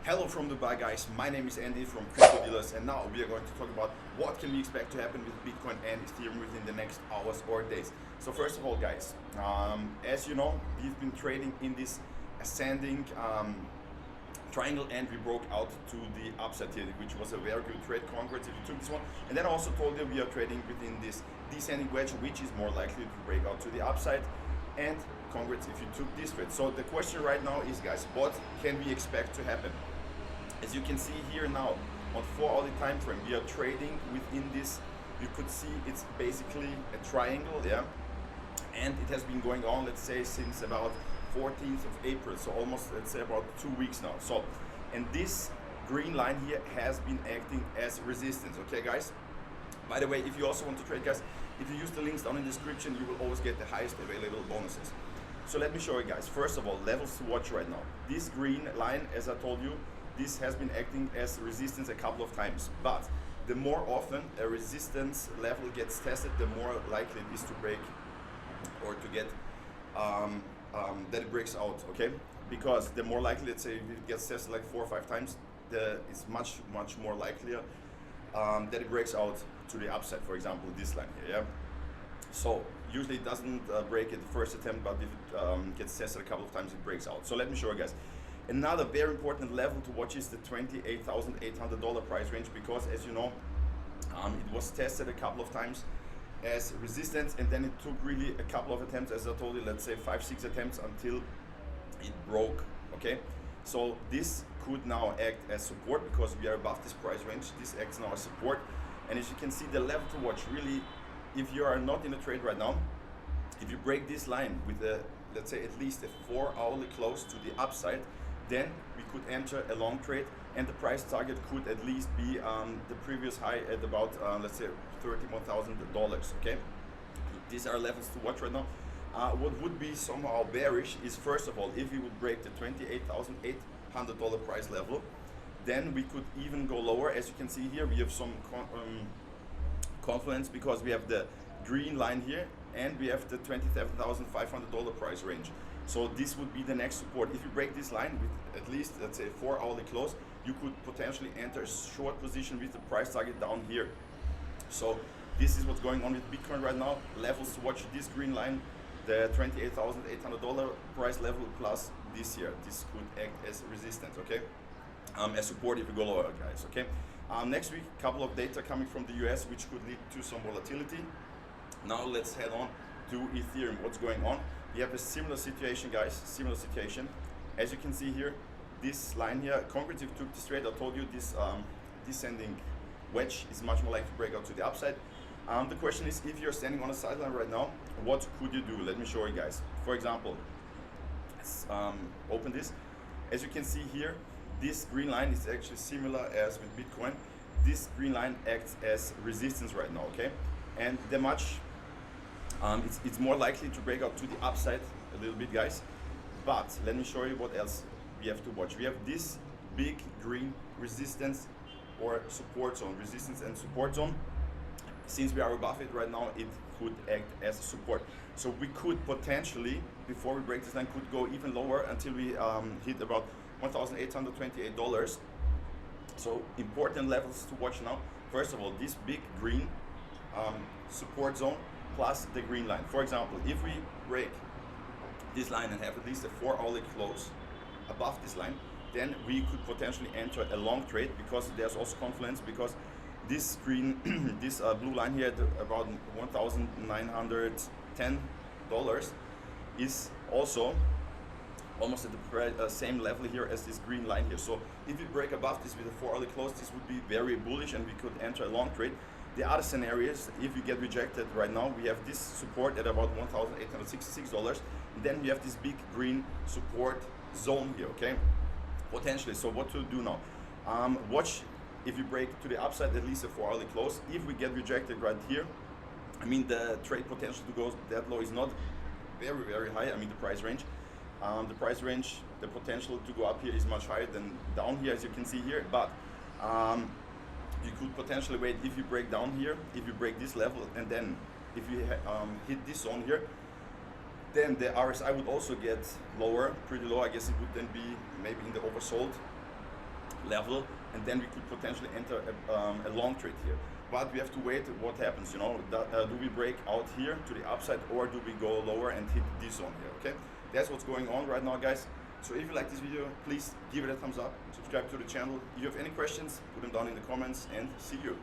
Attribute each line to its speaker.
Speaker 1: Hello from Dubai, guys. My name is Andy from Crypto Dealers, and now we are going to talk about what can we expect to happen with Bitcoin and Ethereum within the next hours or days. So first of all, guys, as you know, we've been trading in this ascending triangle, and we broke out to the upside here, which was a very good trade. Congrats if you took this one. And then I also told you we are trading within this descending wedge, which is more likely to break out to the upside. And congrats if you took this trade. So the question right now is, guys, what can we expect to happen? As you can see here now on 4-hourly time frame, we are trading within this. You could see it's basically a triangle, yeah, and it has been going on, let's say, since about 14th of April, so almost, let's say, about 2 weeks now. So, and this green line here has been acting as resistance. Okay, guys. By the way, if you also want to trade, guys, if you use the links down in the description, you will always get the highest available bonuses. So let me show you, guys. First of all, levels to watch right now. This green line, as I told you, this has been acting as resistance a couple of times, but the more often a resistance level gets tested, the more likely it is to break or to get that it breaks out. Okay, because the more likely, let's say, if it gets tested like 4 or 5 times, it's much more likelier that it breaks out to the upside. For example, this line here. Yeah. So usually it doesn't break at the first attempt, but if it gets tested a couple of times, it breaks out. So let me show you, guys. Another very important level to watch is the $28,800 price range, because, as you know, it was tested a couple of times as resistance, and then it took really a couple of attempts, as I told you, let's say 5-6 attempts until it broke. Okay, so this could now act as support because we are above this price range. This acts now as support, and as you can see, the level to watch really, if you are not in a trade right now, if you break this line with a, let's say, at least a 4-hourly close to the upside, then we could enter a long trade, and the price target could at least be the previous high at about, let's say, $31,000. Okay, these are levels to watch right now. What would be somehow bearish is, first of all, if we would break the $28,800 price level, then we could even go lower. As you can see here, we have some confluence because we have the green line here, and we have the $27,500 price range. So this would be the next support. If you break this line with at least, let's say, 4-hourly close, you could potentially enter a short position with the price target down here. So this is what's going on with Bitcoin right now. Levels to watch: this green line, the $28,800 price level, plus this here. This could act as resistance, okay? As support if you go lower, guys, okay? Next week, a couple of data coming from the US, which could lead to some volatility. Now let's head on to Ethereum. What's going on? We have a similar situation, guys, similar situation. As you can see here, this line here, congrats if you took this trade. I told you this descending wedge is much more likely to break out to the upside. The question is, if you're standing on a sideline right now, what could you do? Let me show you, guys. For example, let's open this. As you can see here, this green line is actually similar as with Bitcoin. This green line acts as resistance right now, okay? And the much it's more likely to break out to the upside a little bit, guys. But let me show you what else we have to watch. We have this big green resistance or support zone, resistance and support zone. Since we are above it right now, it could act as a support. So we could potentially, before we break this line, could go even lower until we hit about $1,828. So important levels to watch now. First of all, this big green support zone plus the green line. For example, if we break this line and have at least a 4-hourly close above this line, then we could potentially enter a long trade, because there's also confluence, because this green, this blue line here at about $1,910 is also almost at the same level here as this green line here. So if we break above this with a 4-hourly close, this would be very bullish, and we could enter a long trade. The other scenarios, if we get rejected right now, we have this support at about $1,866, and then we have this big green support zone here, okay? Potentially. So what to do now? Watch if you break to the upside, at least a 4-hourly close. If we get rejected right here, I mean, the trade potential to go that low is not very high. I mean, the price range. The potential to go up here is much higher than down here, as you can see here. But you could potentially wait if you break down here, if you break this level, and then if you hit this zone here, then the RSI would also get lower, pretty low. I guess it would then be maybe in the oversold level, and then we could potentially enter a long trade here. But we have to wait what happens, you know, do we break out here to the upside, or do we go lower and hit this zone here, okay? That's what's going on right now, guys. So if you like this video, please give it a thumbs up, subscribe to the channel. If you have any questions, put them down in the comments, and see you.